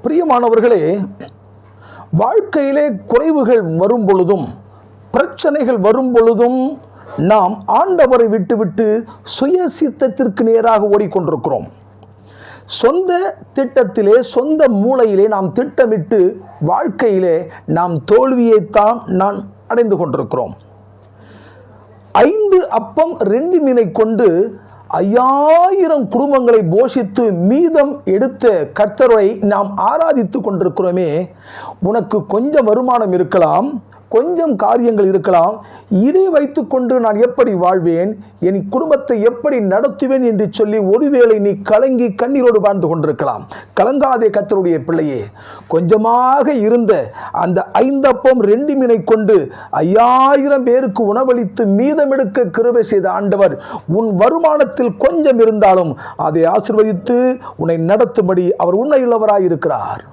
பிரியமானவர்களே, வாழ்க்கையிலே குறைவுகள் வரும் பொழுதும் பிரச்சனைகள் வரும் பொழுதும் நாம் ஆண்டவரை விட்டுவிட்டு சுய சித்தத்திற்கு நேராக ஓடிக்கொண்டிருக்கிறோம். சொந்த திட்டத்திலே சொந்த மூளையிலே நாம் திட்டமிட்டு வாழ்க்கையிலே நாம் தோல்வியைத்தான் நான் அடைந்து கொண்டிருக்கிறோம். 5 அப்பம் 2 மீனை கொண்டு 5000 குடும்பங்களை போஷித்து மீதம் எடுத்த கர்த்தரை நாம் ஆராதித்து கொண்டிருக்கிறோமே. உனக்கு கொஞ்சம் வருமானம் இருக்கலாம், கொஞ்சம் காரியங்கள் இருக்கலாம். இதை வைத்துக்கொண்டு நான் எப்படி வாழ்வேன், என் குடும்பத்தை எப்படி நடத்துவேன் என்று சொல்லி ஒருவேளை நீ கலங்கி கண்ணீரோடு வாழ்ந்து கொண்டிருக்கலாம். கலங்காதே கர்த்தருடைய பிள்ளையே. கொஞ்சமாக இருந்த அந்த 5 அப்பம் 2 மீனை கொண்டு 5000 பேருக்கு உணவளித்து மீதமெடுக்க கிருபை செய்த ஆண்டவர் உன் வருமானத்தில் கொஞ்சம் இருந்தாலும் அதை ஆசீர்வதித்து உன்னை நடத்தும்படி அவர் உண்மையுள்ளவராய் இருக்கிறார்.